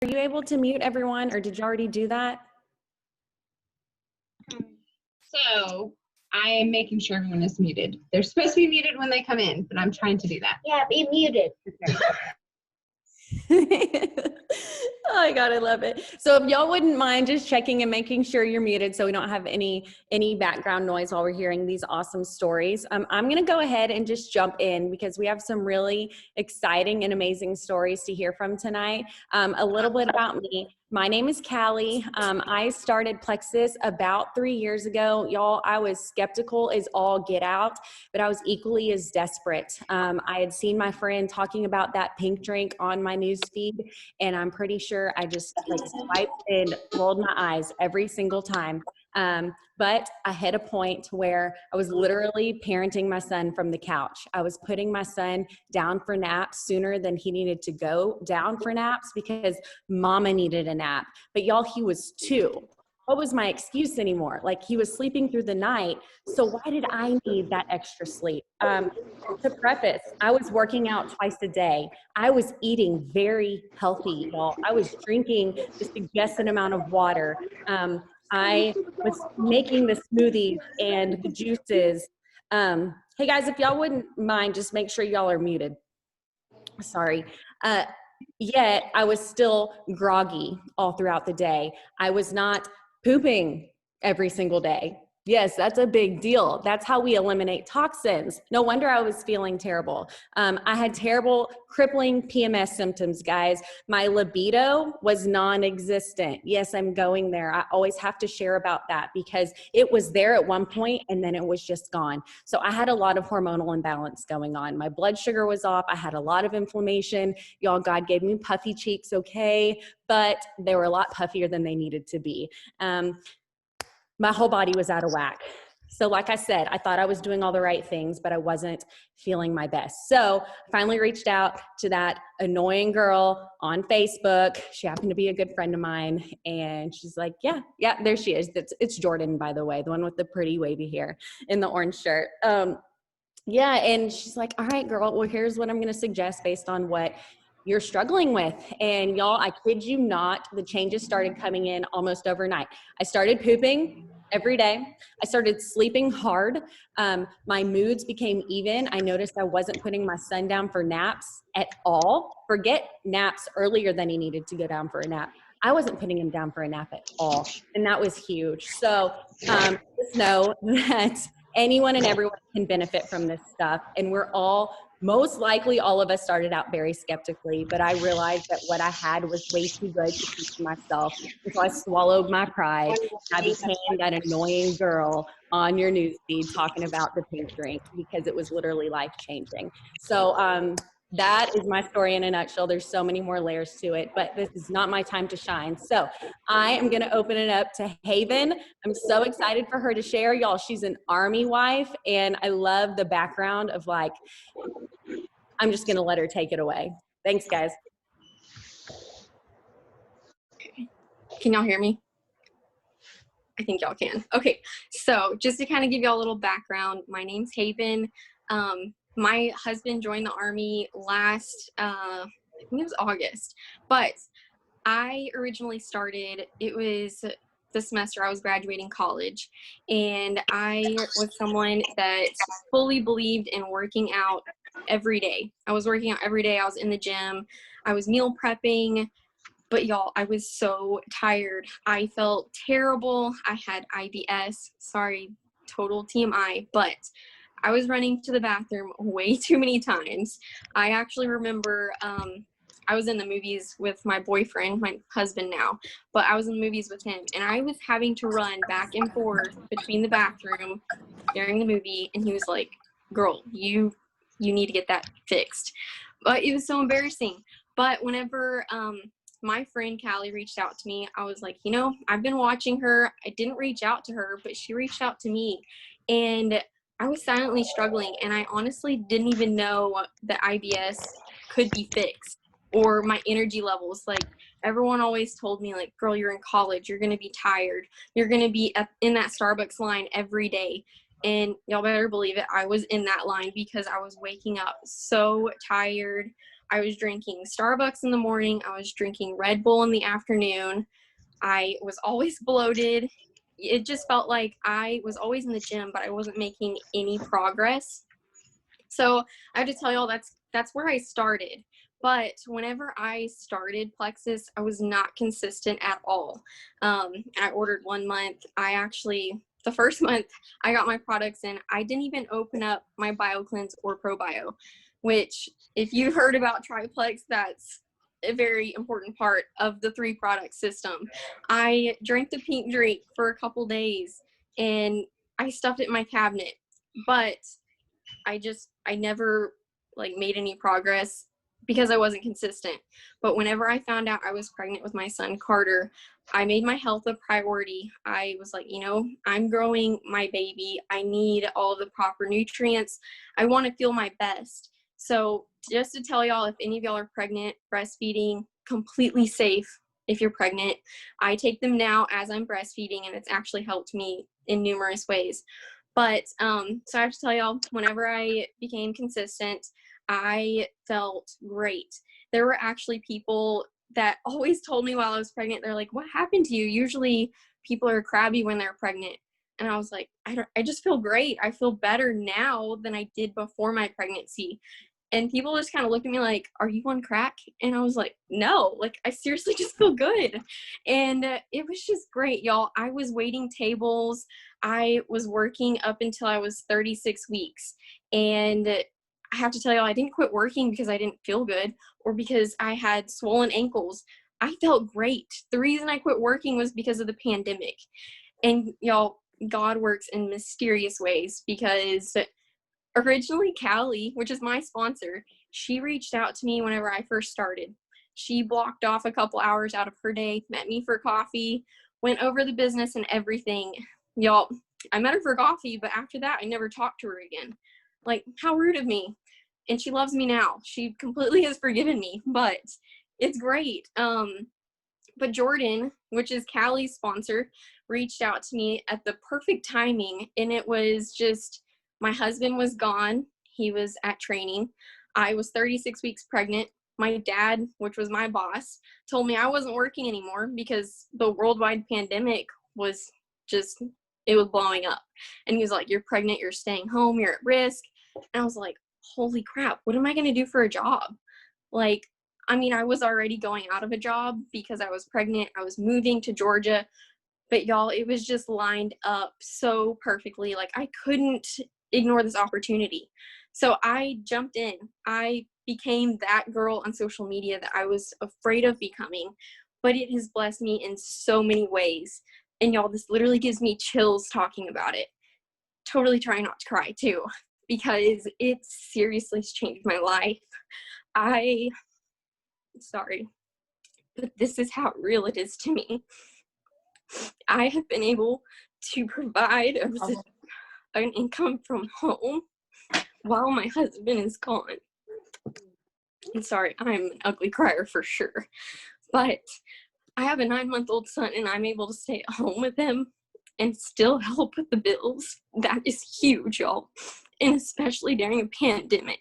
Are you able to mute everyone, or did you already do that? So I am making sure everyone is muted. They're supposed to be muted when they come in, but I'm trying to do that. Yeah, be muted. Oh my God, I love it. So if y'all wouldn't mind just checking and making sure you're muted so we don't have any background noise while we're hearing these awesome stories. I'm going to go ahead and just jump in because we have some really exciting and amazing stories to hear from tonight. A little bit about me. My name is Callie. I started Plexus about 3 years ago. Y'all, I was skeptical as all get out, but I was equally as desperate. I had seen my friend talking about that pink drink on my news feed, and I'm pretty sure I just like swiped and rolled my eyes every single time. But I hit a point where I was literally parenting my son from the couch. I was putting my son down for naps sooner than he needed to go down for naps because mama needed a nap. But y'all, he was 2. What was my excuse anymore? Like, he was sleeping through the night. So why did I need that extra sleep? To preface, I was working out twice a day. I was eating very healthy, y'all. I was drinking the suggested amount of water. I was making the smoothies and the juices. Hey guys, if y'all wouldn't mind, just make sure y'all are muted. Sorry. Yet I was still groggy all throughout the day. I was not pooping every single day. Yes, that's a big deal. That's how we eliminate toxins. No wonder I was feeling terrible. I had terrible, crippling PMS symptoms, guys. My libido was non-existent. Yes, I'm going there. I always have to share about that because it was there at one point and then it was just gone. So I had a lot of hormonal imbalance going on. My blood sugar was off. I had a lot of inflammation. Y'all, God gave me puffy cheeks, okay? But they were a lot puffier than they needed to be. My whole body was out of whack. So like I said, I thought I was doing all the right things, but I wasn't feeling my best. So I finally reached out to that annoying girl on Facebook. She happened to be a good friend of mine. And she's like, yeah, there she is. It's Jordan, by the way, the one with the pretty wavy hair in the orange shirt. Yeah, and she's like, all right, girl, well, here's what I'm going to suggest based on what you're struggling with. And y'all, I kid you not, the changes started coming in almost overnight. I started pooping every day. I started sleeping hard. My moods became even. I noticed I wasn't putting my son down for naps at all. Forget naps earlier than he needed to go down for a nap. I wasn't putting him down for a nap at all. And that was huge. So just know that anyone and everyone can benefit from this stuff. And we're all, most likely all of us started out very skeptically, but I realized that what I had was way too good to keep to myself. And so I swallowed my pride. I became that annoying girl on your newsfeed talking about the pink drink because it was literally life-changing. So that is my story in a nutshell. There's so many more layers to it, but this is not my time to shine. So I am going to open it up to Haven. I'm so excited for her to share. Y'all, she's an Army wife, and I love the background of like, I'm just going to let her take it away. Thanks, guys. Okay. Can y'all hear me? I think y'all can. Okay, so just to kind of give y'all a little background, my name's Haven. My husband joined the Army last, I think it was August, but I originally started, it was the semester I was graduating college, and I was someone that fully believed in working out every day. I was working out every day. I was in the gym. I was meal prepping. But y'all, I was so tired. I felt terrible. I had IBS. Sorry, total TMI. But I was running to the bathroom way too many times. I actually remember I was in the movies with my boyfriend, my husband now, but I was in the movies with him, and I was having to run back and forth between the bathroom during the movie, and he was like, girl, you need to get that fixed. But it was so embarrassing. But whenever my friend Callie reached out to me, I was like, you know, I've been watching her. I didn't reach out to her, but she reached out to me, and I was silently struggling, and I honestly didn't even know that IBS could be fixed, or my energy levels. Like, everyone always told me, like, girl, you're in college, you're going to be tired, you're going to be in that Starbucks line every day. And y'all better believe it, I was in that line because I was waking up so tired. I was drinking Starbucks in the morning. I was drinking Red Bull in the afternoon. I was always bloated. It just felt like I was always in the gym, but I wasn't making any progress. So I have to tell y'all that's where I started. But whenever I started Plexus, I was not consistent at all. I ordered 1 month. The first month I got my products in, I didn't even open up my BioCleanse or ProBio, which if you've heard about Triplex, that's a very important part of the 3-product system. I drank the pink drink for a couple days and I stuffed it in my cabinet, but I never like made any progress because I wasn't consistent. But whenever I found out I was pregnant with my son Carter, I made my health a priority. I was like, I'm growing my baby. I need all the proper nutrients. I want to feel my best. So just to tell y'all, if any of y'all are pregnant, breastfeeding, completely safe if you're pregnant. I take them now as I'm breastfeeding, and it's actually helped me in numerous ways. But so I have to tell y'all, whenever I became consistent, I felt great. There were actually people that always told me while I was pregnant, they're like, what happened to you? Usually people are crabby when they're pregnant. And I was like, I just feel great. I feel better now than I did before my pregnancy. And people just kind of looked at me like, are you on crack? And I was like, no, like I seriously just feel good. And it was just great, y'all. I was waiting tables. I was working up until I was 36 weeks. And I have to tell y'all, I didn't quit working because I didn't feel good or because I had swollen ankles. I felt great. The reason I quit working was because of the pandemic. And y'all, God works in mysterious ways, because originally Callie, which is my sponsor, she reached out to me whenever I first started. She blocked off a couple hours out of her day, met me for coffee, went over the business and everything. Y'all, I met her for coffee, but after that, I never talked to her again. Like, how rude of me. And she loves me now. She completely has forgiven me, but it's great. But Jordan, which is Callie's sponsor, reached out to me at the perfect timing. And it was just, my husband was gone. He was at training. I was 36 weeks pregnant. My dad, which was my boss, told me I wasn't working anymore because the worldwide pandemic was just, it was blowing up. And he was like, you're pregnant, you're staying home, you're at risk. And I was like, holy crap, what am I going to do for a job? Like, I mean, I was already going out of a job because I was pregnant. I was moving to Georgia. But y'all, it was just lined up so perfectly. Like, I couldn't ignore this opportunity. So I jumped in. I became that girl on social media that I was afraid of becoming. But it has blessed me in so many ways. And y'all, this literally gives me chills talking about it. Totally trying not to cry too, because it seriously has changed my life. Sorry, but this is how real it is to me. I have been able to provide an income from home while my husband is gone. I'm sorry, I'm an ugly crier for sure, but I have a 9-month-old son and I'm able to stay at home with him and still help with the bills. That is huge, y'all, and especially during a pandemic.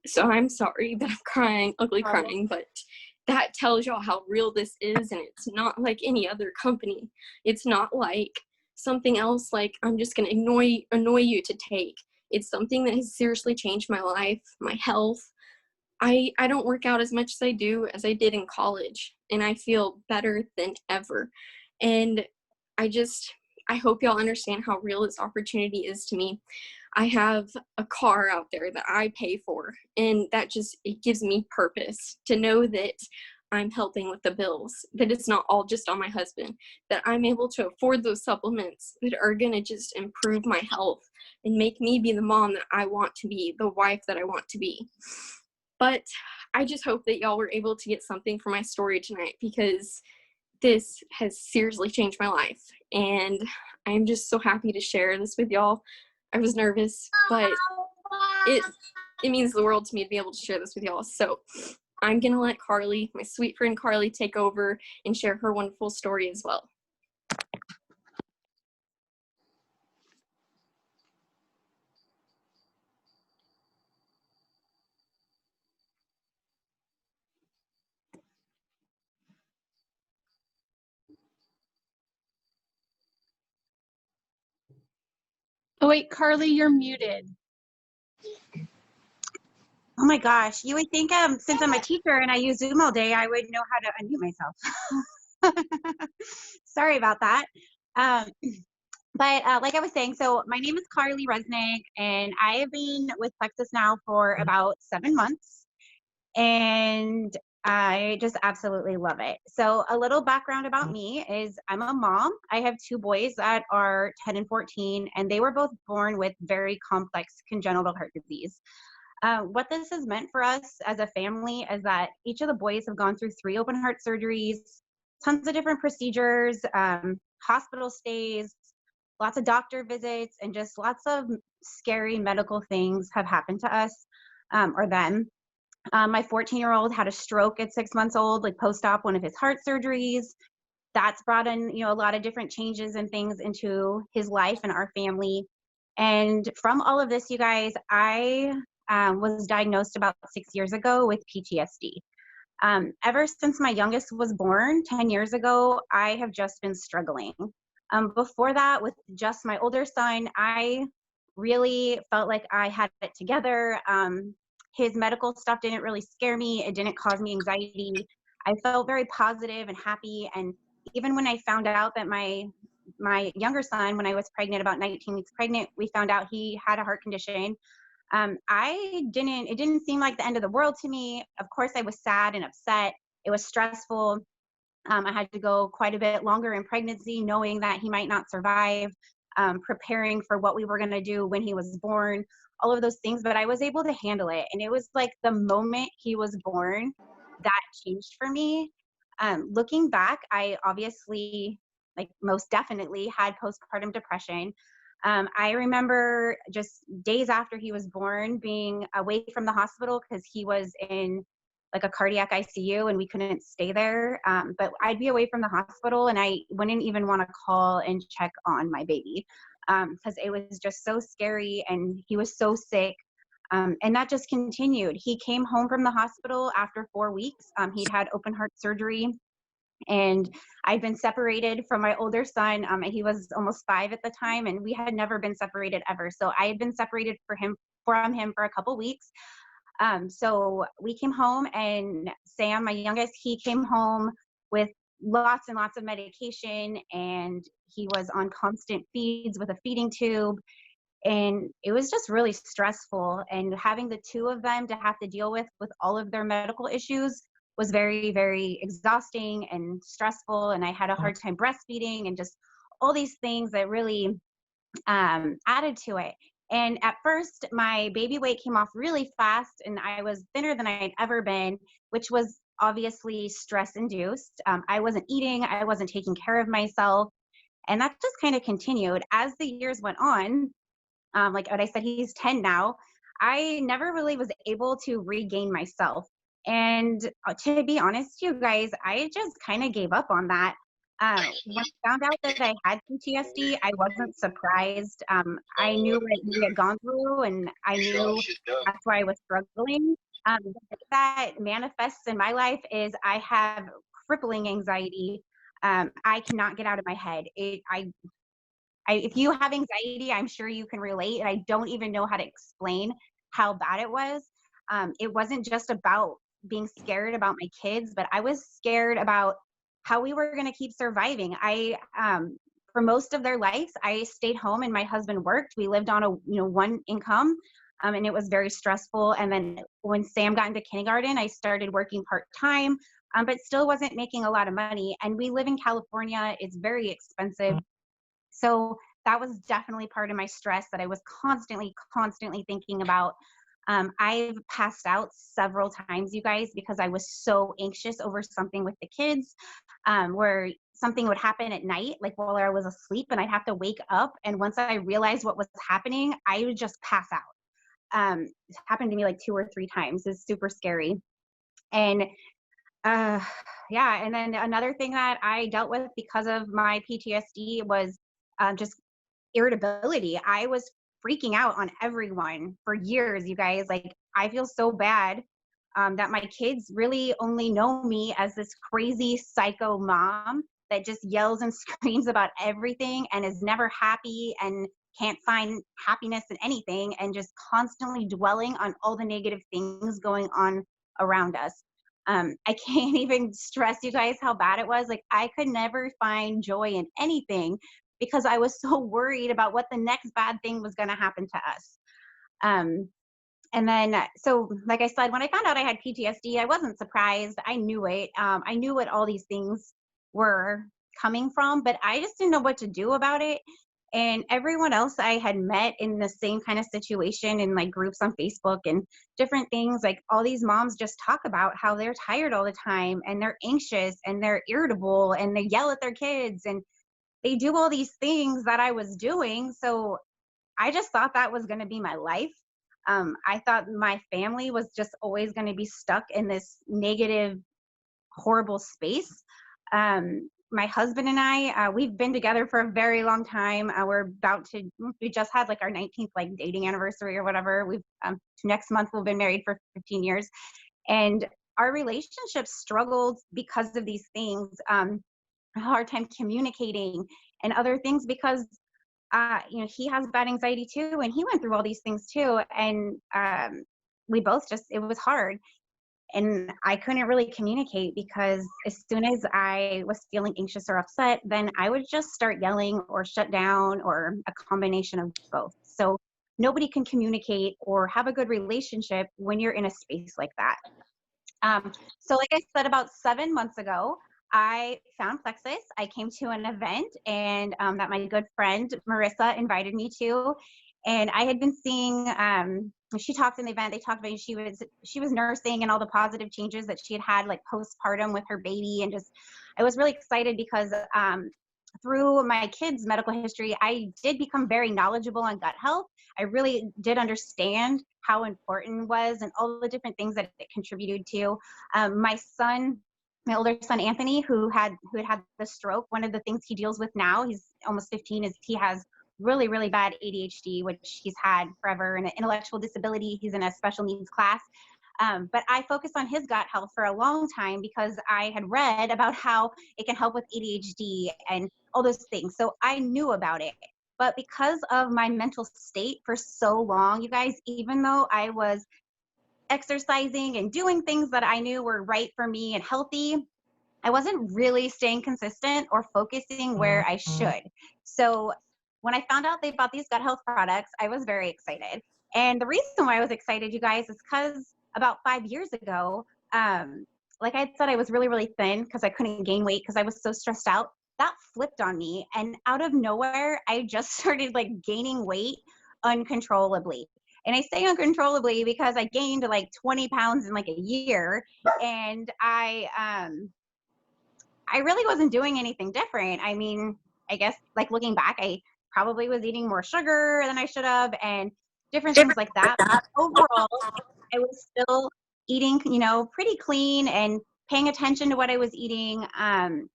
So I'm sorry that I'm ugly crying, but that tells y'all how real this is, and it's not like any other company. It's not like something else like I'm just going to annoy you to take. It's something that has seriously changed my life, my health. I don't work out as much as I did in college, and I feel better than ever. And I hope y'all understand how real this opportunity is to me. I have a car out there that I pay for, and it gives me purpose to know that I'm helping with the bills, that it's not all just on my husband, that I'm able to afford those supplements that are going to just improve my health and make me be the mom that I want to be, the wife that I want to be. But I just hope that y'all were able to get something from my story tonight, because this has seriously changed my life, and I'm just so happy to share this with y'all. I was nervous, but it means the world to me to be able to share this with y'all. So I'm gonna let Carly, my sweet friend Carly, take over and share her wonderful story as well. Oh wait, Carly, you're muted. Oh my gosh, you would think since I'm a teacher and I use Zoom all day, I would know how to unmute myself. Sorry about that. Um, but like I was saying, so my name is Carly Resnick, and I have been with Plexus now for about 7 months, and I just absolutely love it. So a little background about me is I'm a mom. I have 2 boys that are 10 and 14, and they were both born with very complex congenital heart disease. What this has meant for us as a family is that each of the boys have gone through 3 open heart surgeries, tons of different procedures, hospital stays, lots of doctor visits, and just lots of scary medical things have happened to us or them. My 14-year-old had a stroke at 6 months old, like post-op one of his heart surgeries. That's brought in, a lot of different changes and things into his life and our family. And from all of this, you guys, I was diagnosed about 6 years ago with PTSD. Ever since my youngest was born 10 years ago, I have just been struggling. Before that, with just my older son, I really felt like I had it together. His medical stuff didn't really scare me. It didn't cause me anxiety. I felt very positive and happy. And even when I found out that my younger son, when I was pregnant, about 19 weeks pregnant, we found out he had a heart condition. It didn't seem like the end of the world to me. Of course, I was sad and upset. It was stressful. I had to go quite a bit longer in pregnancy, knowing that he might not survive, preparing for what we were going to do when he was born, all of those things, but I was able to handle it. And it was like the moment he was born that changed for me. Looking back, I obviously, like most definitely, had postpartum depression. I remember just days after he was born being away from the hospital because he was in like a cardiac ICU and we couldn't stay there. But I'd be away from the hospital and I wouldn't even want to call and check on my baby because it was just so scary and he was so sick. And that just continued. He came home from the hospital after 4 weeks. He'd had open heart surgery. And I'd been separated from my older son. He was almost 5 at the time, and we had never been separated ever. So I had been separated from him for a couple weeks. So we came home, and Sam, my youngest, he came home with lots and lots of medication, and he was on constant feeds with a feeding tube. And it was just really stressful. And having the 2 of them to have to deal with all of their medical issues was very, very exhausting and stressful. And I had a hard time breastfeeding and just all these things that really added to it. And at first, my baby weight came off really fast and I was thinner than I had ever been, which was obviously stress induced. I wasn't eating, I wasn't taking care of myself. And that just kind of continued as the years went on. Like what I said, he's 10 now. I never really was able to regain myself. And to be honest, you guys, I just kind of gave up on that. When I found out that I had PTSD, I wasn't surprised. I knew what we had gone through, and I knew that's why I was struggling. The way that manifests in my life is I have crippling anxiety. I cannot get out of my head. If you have anxiety, I'm sure you can relate, and I don't even know how to explain how bad it was. It wasn't just about being scared about my kids, but I was scared about how we were going to keep surviving. For most of their lives, I stayed home and my husband worked. We lived on one income, and it was very stressful. And then when Sam got into kindergarten, I started working part-time, but still wasn't making a lot of money. And we live in California. It's very expensive. So that was definitely part of my stress that I was constantly thinking about. I've passed out several times, you guys, because I was so anxious over something with the kids, where something would happen at night, like while I was asleep, and I'd have to wake up. And once I realized what was happening, I would just pass out. It happened to me like 2 or 3 times. It's super scary. And yeah, and then another thing that I dealt with because of my PTSD was just irritability. I was freaking out on everyone for years, you guys. Like, I feel so bad that my kids really only know me as this crazy psycho mom that just yells and screams about everything and is never happy and can't find happiness in anything and just constantly dwelling on all the negative things going on around us. I can't even stress you guys how bad it was. Like, I could never find joy in anything because I was so worried about what the next bad thing was going to happen to us. And then, so like I said, when I found out I had PTSD, I wasn't surprised. I knew it. I knew what all these things were coming from, but I just didn't know what to do about it. And everyone else I had met in the same kind of situation in like groups on Facebook and different things, like all these moms just talk about how they're tired all the time and they're anxious and they're irritable and they yell at their kids and they do all these things that I was doing. So I just thought that was going to be my life. I thought my family was just always going to be stuck in this negative, horrible space. My husband and I, we've been together for a very long time. We just had like our 19th like dating anniversary or whatever. Next month we'll be married for 15 years. And our relationship struggled because of these things, a hard time communicating and other things because he has bad anxiety too, and he went through all these things too. And we both it was hard. And I couldn't really communicate because as soon as I was feeling anxious or upset, then I would just start yelling or shut down or a combination of both. So nobody can communicate or have a good relationship when you're in a space like that. So like I said, about 7 months ago, I found Plexus. I came to an event and that my good friend Marissa invited me to. And I had been seeing, she talked in the event, they talked about she was nursing and all the positive changes that she had like postpartum with her baby. And just, I was really excited because through my kids' medical history, I did become very knowledgeable on gut health. I really did understand how important it was and all the different things that it contributed to. My older son, Anthony, who had the stroke, one of the things he deals with now, he's almost 15, is he has really, really bad ADHD, which he's had forever, and an intellectual disability. He's in a special needs class. But I focused on his gut health for a long time because I had read about how it can help with ADHD and all those things. So I knew about it. But because of my mental state for so long, you guys, even though I was exercising and doing things that I knew were right for me and healthy, I wasn't really staying consistent or focusing where I should. So when I found out they bought these gut health products, I was very excited. And the reason why I was excited, you guys, is because about 5 years ago, like I said, I was really, really thin because I couldn't gain weight because I was so stressed out. That flipped on me. And out of nowhere, I just started like gaining weight uncontrollably. And I say uncontrollably because I gained like 20 pounds in like a year. And I really wasn't doing anything different. I mean, I guess like looking back, I probably was eating more sugar than I should have and different things like that. But overall, I was still eating, pretty clean and paying attention to what I was eating. I'm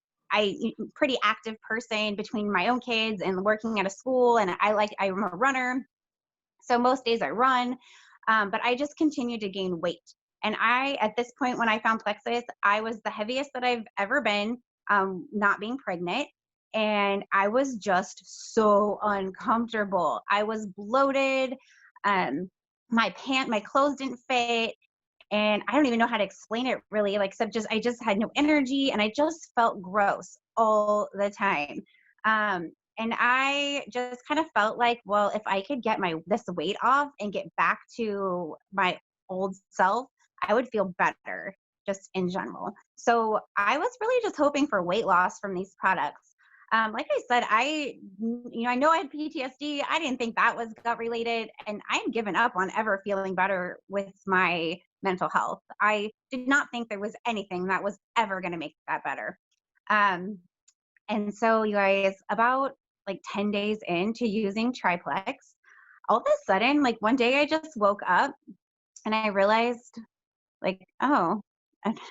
pretty active person between my own kids and working at a school. And I'm a runner. So most days I run, but I just continued to gain weight. And at this point, when I found Plexus, I was the heaviest that I've ever been, not being pregnant. And I was just so uncomfortable. I was bloated. My clothes didn't fit. And I don't even know how to explain it really, except I just had no energy and I just felt gross all the time. And I just kind of felt like, well, if I could get this weight off and get back to my old self, I would feel better just in general. So I was really just hoping for weight loss from these products. Like I said, I know I had PTSD. I didn't think that was gut related, and I'm given up on ever feeling better with my mental health. I did not think there was anything that was ever going to make that better. And so you guys, about like 10 days into using Triplex, all of a sudden, like one day I just woke up and I realized oh,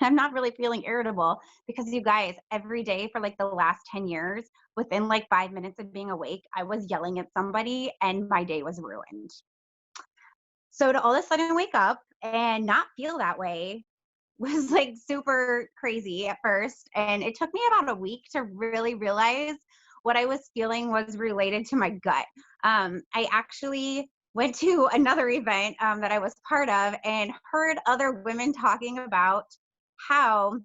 I'm not really feeling irritable, because you guys, every day for like the last 10 years, within like 5 minutes of being awake, I was yelling at somebody and my day was ruined. So to all of a sudden wake up and not feel that way was like super crazy at first. And it took me about a week to really realize what I was feeling was related to my gut. I actually went to another event that I was part of and heard other women talking about how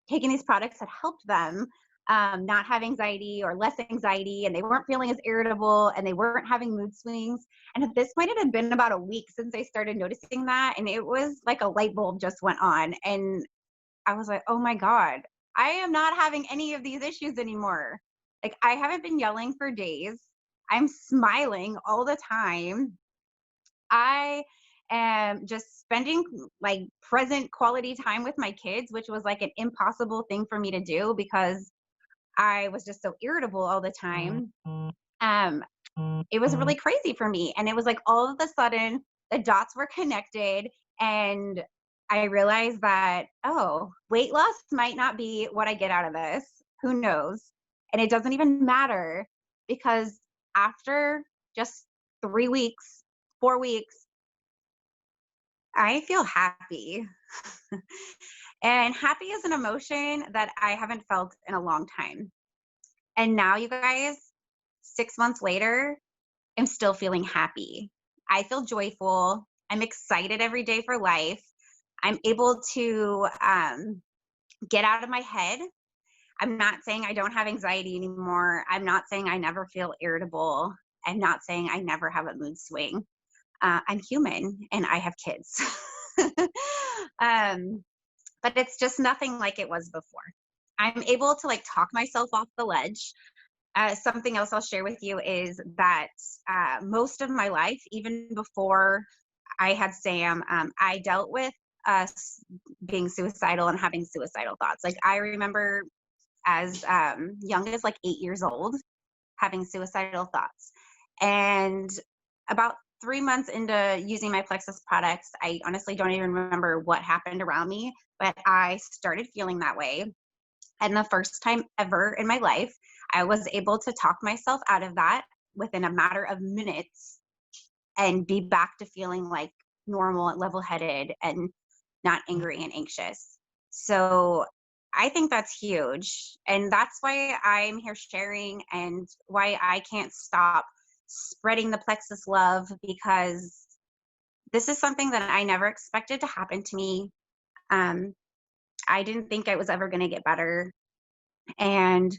taking these products had helped them not have anxiety or less anxiety, and they weren't feeling as irritable and they weren't having mood swings. And at this point, it had been about a week since I started noticing that. And it was like a light bulb just went on. And I was like, oh my God, I am not having any of these issues anymore. Like, I haven't been yelling for days. I'm smiling all the time. I am just spending like present quality time with my kids, which was like an impossible thing for me to do because I was just so irritable all the time. Um, it was really crazy for me. And it was like all of a sudden the dots were connected and I realized that, oh, weight loss might not be what I get out of this. Who knows? And it doesn't even matter because after just 3 weeks, 4 weeks, I feel happy. And happy is an emotion that I haven't felt in a long time. And now, you guys, 6 months later, I'm still feeling happy. I feel joyful. I'm excited every day for life. I'm able to get out of my head. I'm not saying I don't have anxiety anymore. I'm not saying I never feel irritable. I'm not saying I never have a mood swing. I'm human and I have kids. But it's just nothing like it was before. I'm able to like talk myself off the ledge. Something else I'll share with you is that most of my life, even before I had Sam, I dealt with being suicidal and having suicidal thoughts. Like, I remember as young as like 8 years old having suicidal thoughts. And about 3 months into using my Plexus products, I honestly don't even remember what happened around me, but I started feeling that way. And the first time ever in my life, I was able to talk myself out of that within a matter of minutes and be back to feeling like normal and level-headed and not angry and anxious. So I think that's huge. And that's why I'm here sharing and why I can't stop spreading the Plexus love, because this is something that I never expected to happen to me. I didn't think I was ever going to get better. And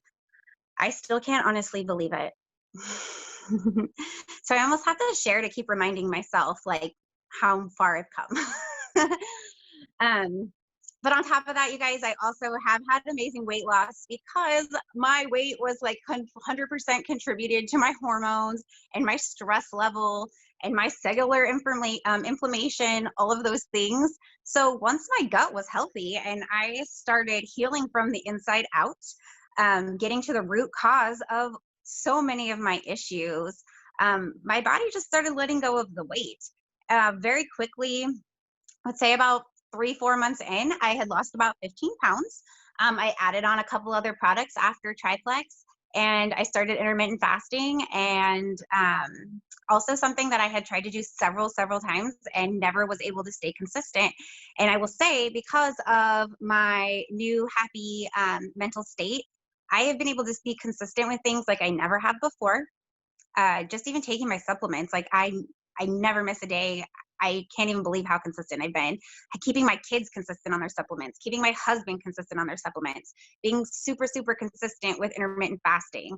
I still can't honestly believe it. So I almost have to share to keep reminding myself like how far I've come. But on top of that, you guys, I also have had amazing weight loss because my weight was like 100% contributed to my hormones and my stress level and my cellular inflammation, all of those things. So once my gut was healthy and I started healing from the inside out, getting to the root cause of so many of my issues, my body just started letting go of the weight. Very quickly, let's say about 3-4 months in, I had lost about 15 pounds. I added on a couple other products after Triplex, and I started intermittent fasting, and also something that I had tried to do several times and never was able to stay consistent. And I will say, because of my new happy mental state, I have been able to be consistent with things like I never have before. Just even taking my supplements, like I never miss a day. I can't even believe how consistent I've been. Keeping my kids consistent on their supplements, keeping my husband consistent on their supplements, being super consistent with intermittent fasting.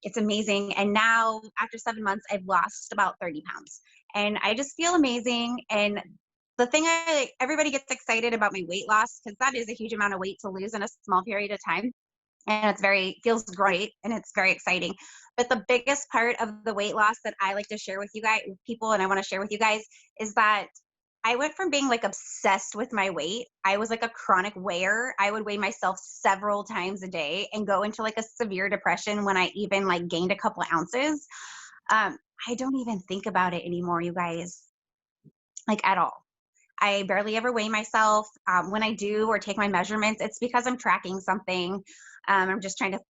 It's amazing. And now after 7 months, I've lost about 30 pounds and I just feel amazing. And the thing everybody gets excited about my weight loss, because that is a huge amount of weight to lose in a small period of time. And feels great and it's very exciting. But the biggest part of the weight loss that I like to share with you guys, people, and I want to share with you guys, is that I went from being like obsessed with my weight. I was like a chronic weigher. I would weigh myself several times a day and go into like a severe depression when I even like gained a couple of ounces. I don't even think about it anymore, you guys, like at all. I barely ever weigh myself. When I do or take my measurements, it's because I'm tracking something. I'm just trying to,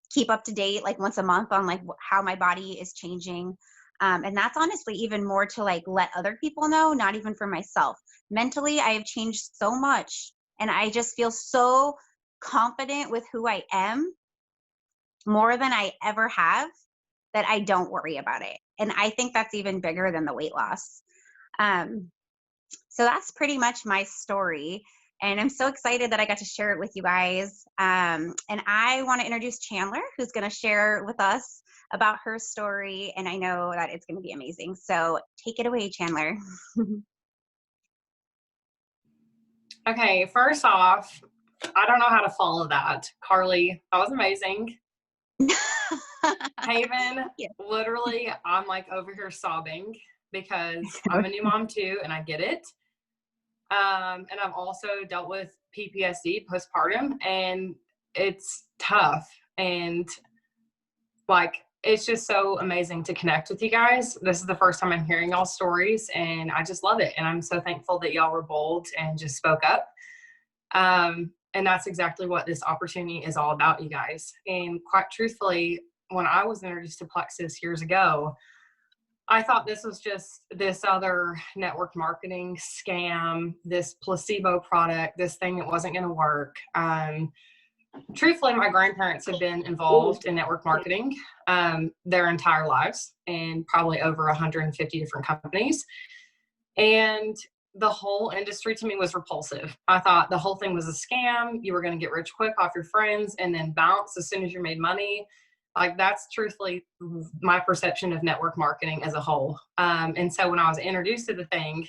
keep up to date like once a month on like how my body is changing. And that's honestly even more to like let other people know, not even for myself. Mentally, I have changed so much and I just feel so confident with who I am. more than I ever have, that I don't worry about it. And I think that's even bigger than the weight loss. Um, so that's pretty much my story. And I'm so excited that I got to share it with you guys. And I want to introduce Chandler, who's going to share with us about her story. And I know that it's going to be amazing. So take it away, Chandler. Okay, first off, I don't know how to follow that. Carly, that was amazing. Haven, Yeah. literally, I'm like over here sobbing because I'm a new mom too, and I get it. And I've also dealt with PTSD, postpartum, and it's tough. And like, it's just so amazing to connect with you guys. This is the first time I'm hearing y'all stories, and I just love it. And I'm so thankful that y'all were bold and just spoke up. And that's exactly what this opportunity is all about, you guys. And quite truthfully, when I was introduced to Plexus years ago, I thought this was just this other network marketing scam, this placebo product, this thing that wasn't going to work. Truthfully, my grandparents have been involved in network marketing their entire lives, and probably over 150 different companies. And the whole industry to me was repulsive. I thought the whole thing was a scam. You were going to get rich quick off your friends and then bounce as soon as you made money. Like, that's truthfully my perception of network marketing as a whole. And so when I was introduced to the thing,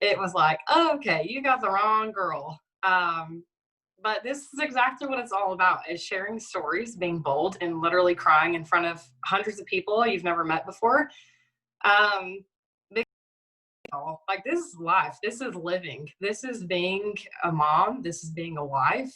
it was like, oh, okay, you got the wrong girl. But this is exactly what it's all about, is sharing stories, being bold, and literally crying in front of hundreds of people you've never met before. Like, this is life. This is living. This is being a mom. This is being a wife.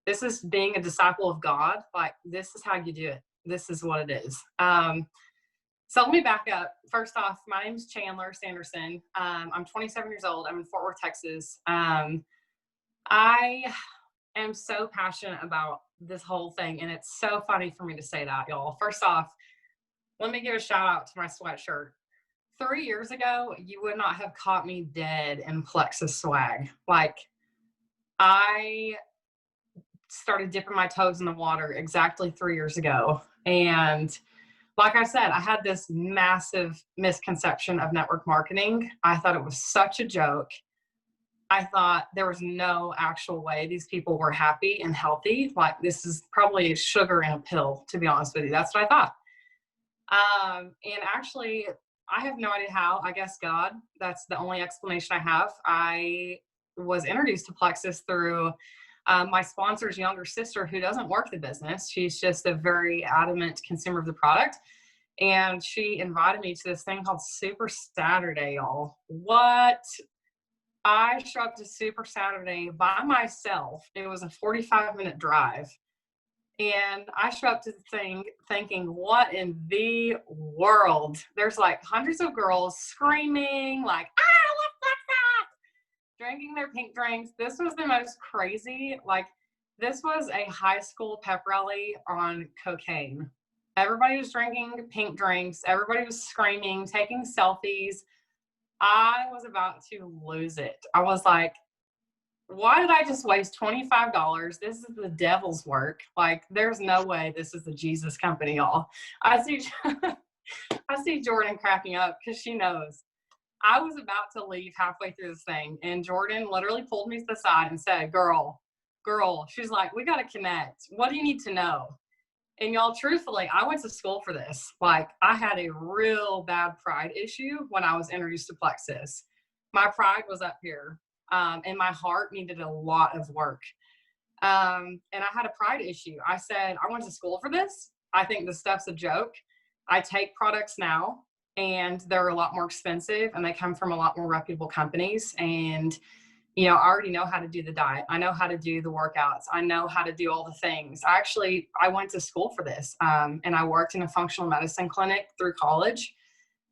This is being a disciple of God. Like, this is how you do it. This is what it is. So let me back up. First off, my name is Chandler Sanderson. I'm 27 years old. I'm in Fort Worth, Texas. I am so passionate about this whole thing, and it's so funny for me to say that, y'all. First off, let me give a shout out to my sweatshirt. 3 years ago, you would not have caught me dead in Plexus swag. Like, I started dipping my toes in the water exactly 3 years ago. And like I said, I had this massive misconception of network marketing. I thought it was such a joke. I thought there was no actual way these people were happy and healthy. Like, this is probably sugar in a pill, to be honest with you. That's what I thought. And actually, I have no idea how. I guess God. That's the only explanation I have. I was introduced to Plexus through my sponsor's younger sister, who doesn't work the business. She's just a very adamant consumer of the product. And she invited me to this thing called Super Saturday, y'all. What? I showed up to Super Saturday by myself. It was a 45-minute drive. And I showed up to the thing thinking, what in the world? There's like hundreds of girls screaming, like, what's that? Drinking their pink drinks. This was the most crazy. Like, this was a high school pep rally on cocaine. Everybody was drinking pink drinks. Everybody was screaming, taking selfies. I was about to lose it. I was like, why did I just waste $25? This is the devil's work. Like, there's no way this is the Jesus company, y'all. I see Jordan cracking up because she knows. I was about to leave halfway through this thing, and Jordan literally pulled me to the side and said, girl, she's like, we got to connect. What do you need to know? And y'all, truthfully, I went to school for this. Like, I had a real bad pride issue when I was introduced to Plexus. My pride was up here. And my heart needed a lot of work. And I had a pride issue. I said, I went to school for this. I think this stuff's a joke. I take products now, and they're a lot more expensive, and they come from a lot more reputable companies. And, you know, I already know how to do the diet. I know how to do the workouts. I know how to do all the things. I went to school for this. And I worked in a functional medicine clinic through college.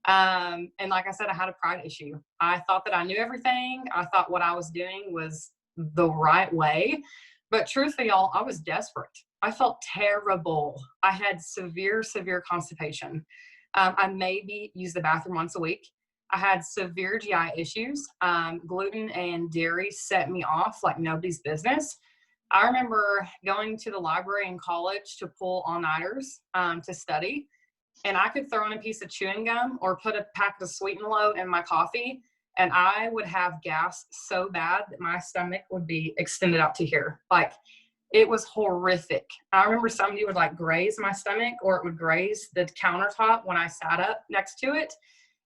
And like I said, I had a pride issue. I thought that I knew everything. I thought what I was doing was the right way. But truthfully, y'all, I was desperate. I felt terrible. I had severe constipation. I maybe used the bathroom once a week. I had severe GI issues. Gluten and dairy set me off like nobody's business. I remember going to the library in college to pull all-nighters to study, and I could throw in a piece of chewing gum or put a packet of Sweet and Low in my coffee, and I would have gas so bad that my stomach would be extended out to here. Like, it was horrific. I remember somebody would like graze my stomach, or it would graze the countertop when I sat up next to it,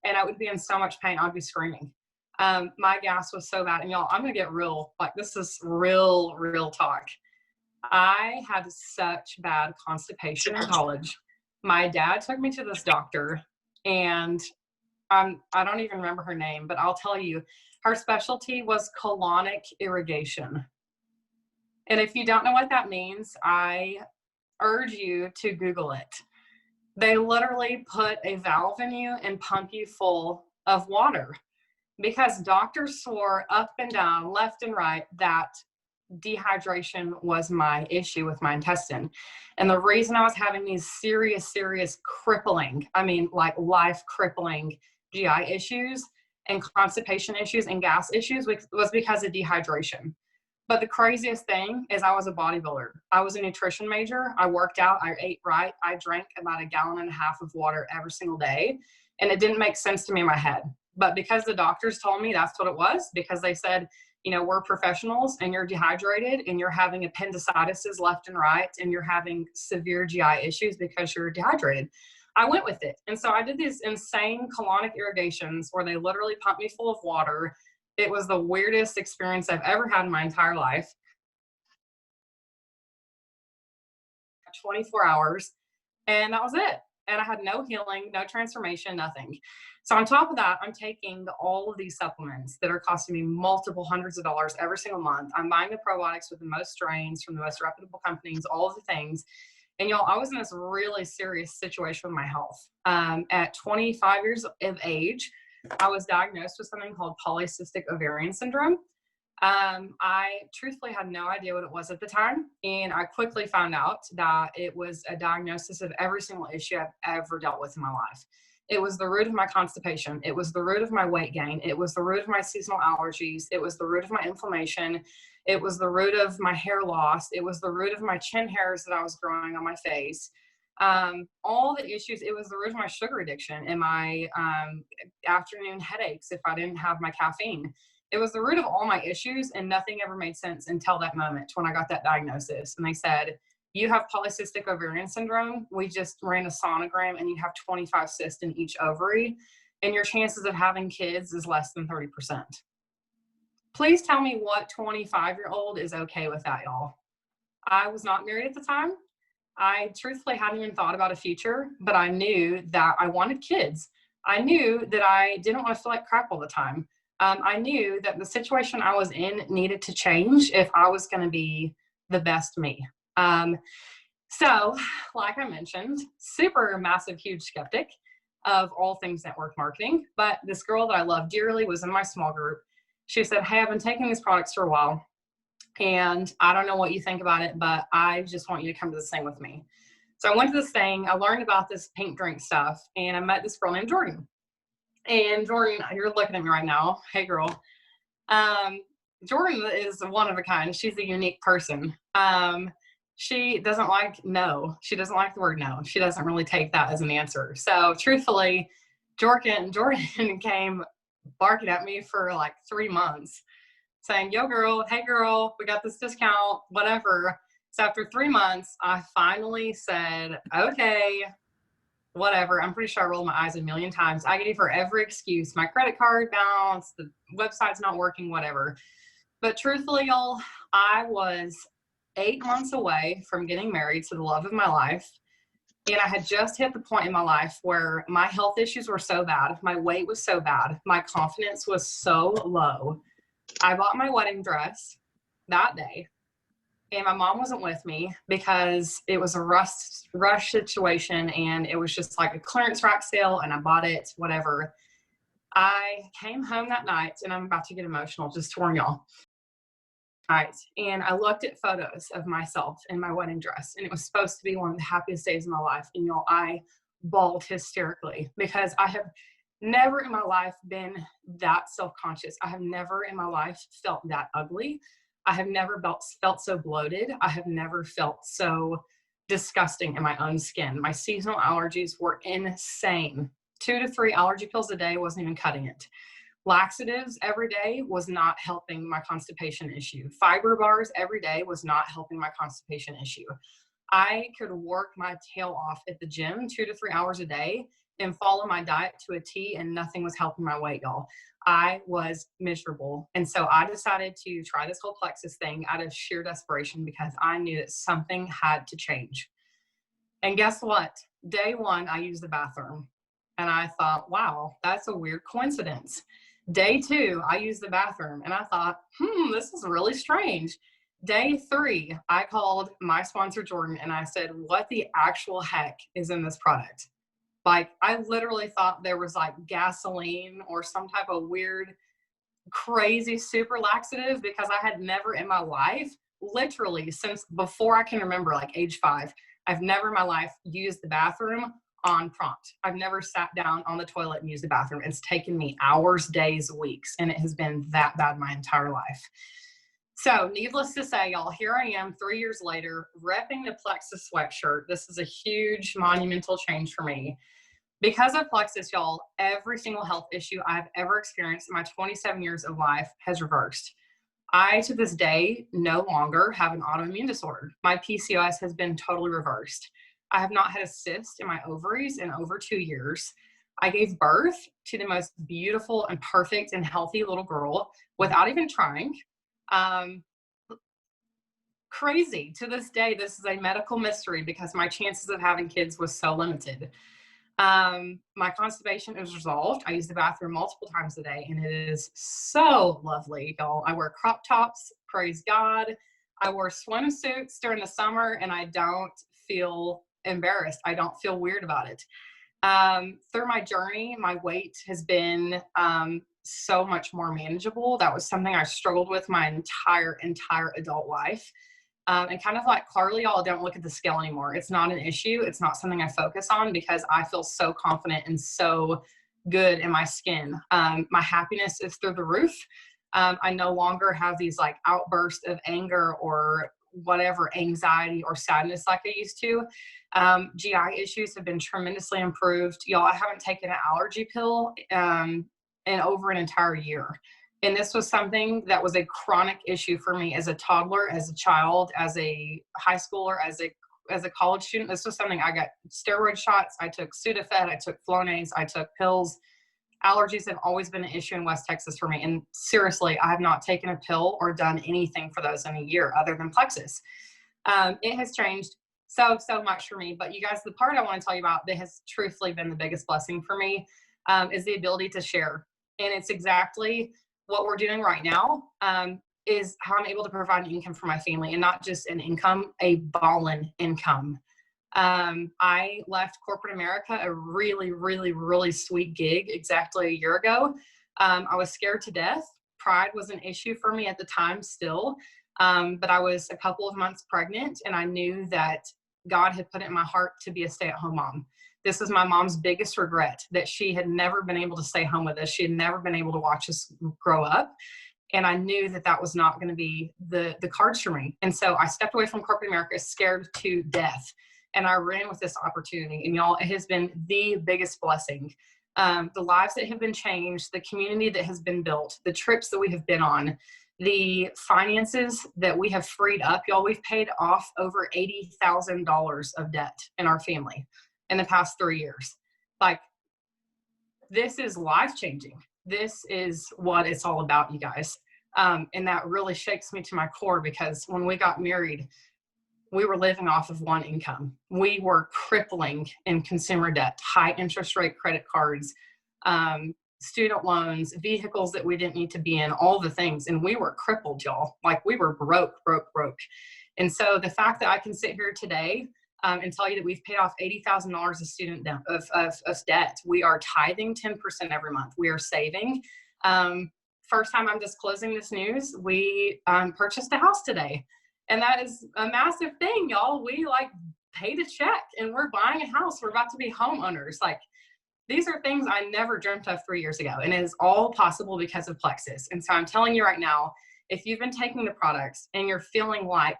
and I would be in so much pain, I'd be screaming. My gas was so bad. And y'all, I'm gonna get real, like this is real talk. I had such bad constipation in college. My dad took me to this doctor, and I don't even remember her name, but I'll tell you, her specialty was colonic irrigation. And if you don't know what that means, I urge you to Google it. They literally put a valve in you and pump you full of water, because doctors swore up and down, left and right, that dehydration was my issue with my intestine. And the reason I was having these serious crippling, I mean like life crippling GI issues and constipation issues and gas issues was because of dehydration. But the craziest thing is I was a bodybuilder. I was a nutrition major. I worked out, I ate right. I drank about 1.5 gallons of water every single day. And it didn't make sense to me in my head. But because the doctors told me that's what it was, because they said, you know, we're professionals and you're dehydrated and you're having appendicitis left and right and you're having severe GI issues because you're dehydrated. I went with it. And so I did these insane colonic irrigations where they literally pumped me full of water. It was the weirdest experience I've ever had in my entire life. 24 hours, and that was it. And I had no healing, no transformation, nothing. So on top of that, I'm taking all of these supplements that are costing me multiple hundreds of dollars every single month. I'm buying the probiotics with the most strains from the most reputable companies, all of the things. And y'all, I was in this really serious situation with my health. At 25 years of age, I was diagnosed with something called polycystic ovarian syndrome. I truthfully had no idea what it was at the time. And I quickly found out that it was a diagnosis of every single issue I've ever dealt with in my life. It was the root of my constipation. It was the root of my weight gain. It was the root of my seasonal allergies. It was the root of my inflammation. It was the root of my hair loss. It was the root of my chin hairs that I was growing on my face. All the issues. It was the root of my sugar addiction and my afternoon headaches if I didn't have my caffeine. It was the root of all my issues, and nothing ever made sense until that moment when I got that diagnosis. And they said, you have polycystic ovarian syndrome. We just ran a sonogram and you have 25 cysts in each ovary, and your chances of having kids is less than 30%. Please tell me what 25-year-old is okay with that, y'all. I was not married at the time. I truthfully hadn't even thought about a future, but I knew that I wanted kids. I knew that I didn't want to feel like crap all the time. I knew that the situation I was in needed to change if I was going to be the best me. So, like I mentioned, super massive, huge skeptic of all things network marketing. But this girl that I love dearly was in my small group. She said, hey, I've been taking these products for a while, and I don't know what you think about it, but I just want you to come to this thing with me. So I went to this thing. I learned about this pink drink stuff, and I met this girl named Jordan. And Jordan, you're looking at me right now. Hey, girl. Jordan is one of a kind. She's a unique person. She doesn't like no. She doesn't like the word no. She doesn't really take that as an answer. So truthfully, Jordan came barking at me for like 3 months saying, yo, girl, hey, girl, we got this discount, whatever. So after 3 months, I finally said, okay, whatever. I'm pretty sure I rolled my eyes 1,000,000 times. I gave her every excuse. My credit card bounced, the website's not working, whatever. But truthfully, y'all, I was 8 months away from getting married to the love of my life. And I had just hit the point in my life where my health issues were so bad. My weight was so bad. My confidence was so low. I bought my wedding dress that day. And my mom wasn't with me because it was a rush situation, and it was just like a clearance rack sale, and I bought it, whatever. I came home that night, and I'm about to get emotional, just to warn y'all. Right. And I looked at photos of myself in my wedding dress, and it was supposed to be one of the happiest days of my life. And y'all, I bawled hysterically because I have never in my life been that self-conscious. I have never in my life felt that ugly. I have never felt so bloated. I have never felt so disgusting in my own skin. My seasonal allergies were insane. 2 to 3 allergy pills a day wasn't even cutting it. Laxatives every day was not helping my constipation issue. Fiber bars every day was not helping my constipation issue. I could work my tail off at the gym 2 to 3 hours a day and follow my diet to a T, and nothing was helping my weight, y'all. I was miserable. And so I decided to try this whole Plexus thing out of sheer desperation because I knew that something had to change. And guess what? Day one, I used the bathroom. And I thought, wow, that's a weird coincidence. Day two, I used the bathroom. And I thought, this is really strange. Day three, I called my sponsor, Jordan, and I said, what the actual heck is in this product? Like, I literally thought there was like gasoline or some type of weird, crazy super laxative, because I had never in my life, literally since before I can remember, like age 5, I've never in my life used the bathroom on prompt. I've never sat down on the toilet and used the bathroom. It's taken me hours, days, weeks, and it has been that bad my entire life. So needless to say, y'all, here I am 3 years later, repping the Plexus sweatshirt. This is a huge monumental change for me. Because of Plexus, y'all, every single health issue I've ever experienced in my 27 years of life has reversed. I, to this day, no longer have an autoimmune disorder. My PCOS has been totally reversed. I have not had a cyst in my ovaries in over 2 years. I gave birth to the most beautiful and perfect and healthy little girl without even trying. Crazy. To this day, this is a medical mystery because my chances of having kids was so limited. My constipation is resolved. I use the bathroom multiple times a day, and it is so lovely, y'all. I wear crop tops, praise God. I wear swimsuits during the summer, and I don't feel embarrassed. I don't feel weird about it. Through my journey, my weight has been so much more manageable. That was something I struggled with my entire adult life. And kind of like Carly, y'all, don't look at the scale anymore. It's not an issue. It's not something I focus on because I feel so confident and so good in my skin. My happiness is through the roof. I no longer have these like outbursts of anger or whatever, anxiety or sadness like I used to. GI issues have been tremendously improved. Y'all, I haven't taken an allergy pill in over an entire year. And this was something that was a chronic issue for me as a toddler, as a child, as a high schooler, as a college student. This was something I got steroid shots. I took Sudafed. I took Flonase. I took pills. Allergies have always been an issue in West Texas for me. And seriously, I have not taken a pill or done anything for those in a year other than Plexus. It has changed so much for me. But you guys, the part I want to tell you about that has truthfully been the biggest blessing for me is the ability to share. And it's exactly what we're doing right now, is how I'm able to provide an income for my family, and not just an income, a ballin' income. I left corporate America, a really, really, really sweet gig exactly a year ago. I was scared to death. Pride was an issue for me at the time still, but I was a couple of months pregnant, and I knew that God had put it in my heart to be a stay-at-home mom. This is my mom's biggest regret, that she had never been able to stay home with us. She had never been able to watch us grow up. And I knew that that was not going to be the cards for me. And so I stepped away from corporate America, scared to death. And I ran with this opportunity. And y'all, it has been the biggest blessing. The lives that have been changed, the community that has been built, the trips that we have been on, the finances that we have freed up. Y'all, we've paid off over $80,000 of debt in our family in the past 3 years. Like, this is life-changing. This is what it's all about, you guys. And that really shakes me to my core, because when we got married, we were living off of one income. We were crippling in consumer debt, high interest rate credit cards, student loans, vehicles that we didn't need to be in, all the things. And we were crippled, y'all. Like, we were broke. And so the fact that I can sit here today and tell you that we've paid off $80,000 of student debt, of debt. We are tithing 10% every month. We are saving. First time I'm disclosing this news, we purchased a house today. And that is a massive thing, y'all. We like paid a check and we're buying a house. We're about to be homeowners. Like, these are things I never dreamt of 3 years ago. And it is all possible because of Plexus. And so I'm telling you right now, if you've been taking the products and you're feeling like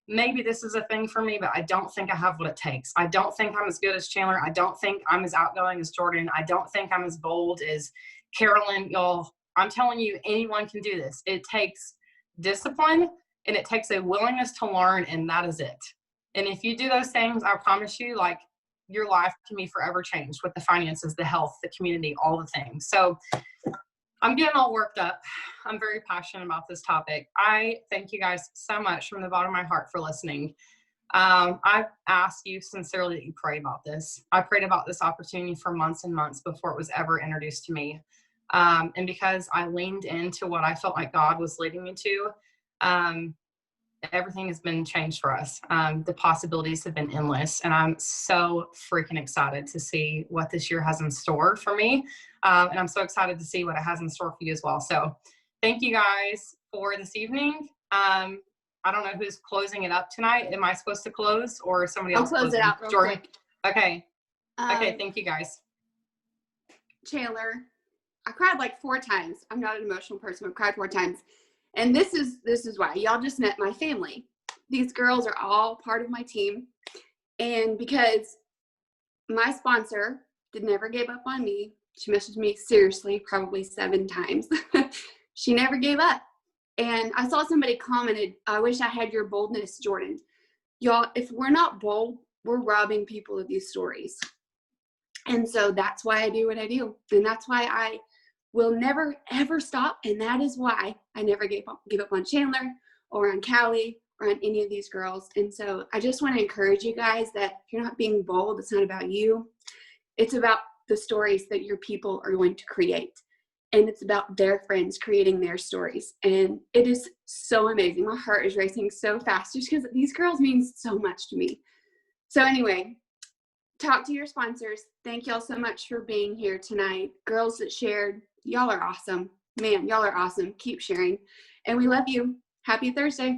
maybe this is a thing for me, but I don't think I have what it takes. I don't think I'm as good as Chandler. I don't think I'm as outgoing as Jordan. I don't think I'm as bold as Carolyn. Y'all, I'm telling you, anyone can do this. It takes discipline and it takes a willingness to learn, and that is it. And if you do those things, I promise you, like, your life can be forever changed with the finances, the health, the community, all the things. So I'm getting all worked up. I'm very passionate about this topic. I thank you guys so much from the bottom of my heart for listening. I've asked you sincerely that you pray about this. I prayed about this opportunity for months and months before it was ever introduced to me. And because I leaned into what I felt like God was leading me to, everything has been changed for us. The possibilities have been endless, and I'm so freaking excited to see what this year has in store for me. And I'm so excited to see what it has in store for you as well. So thank you guys for this evening. I don't know who's closing it up tonight. Am I supposed to close or somebody else? I'll close it out real Jordan? quick. Okay. Okay. Um, Thank you guys. Chandler, I cried like 4 times. I'm not an emotional person. I've cried 4 times. And this is why. Y'all just met my family. These girls are all part of my team. And because my sponsor never gave up on me, she messaged me seriously probably 7 times. She never gave up. And I saw somebody commented, I wish I had your boldness, Jordan. Y'all, if we're not bold, we're robbing people of these stories. And so that's why I do what I do. And that's why I will never, ever stop. And that is why I never give up on Chandler or on Callie or on any of these girls. And so I just want to encourage you guys that if you're not being bold, it's not about you. It's about the stories that your people are going to create. And it's about their friends creating their stories. And it is so amazing. My heart is racing so fast just because these girls mean so much to me. So anyway, talk to your sponsors. Thank y'all so much for being here tonight. Girls that shared, y'all are awesome. Man, y'all are awesome. Keep sharing. And we love you. Happy Thursday.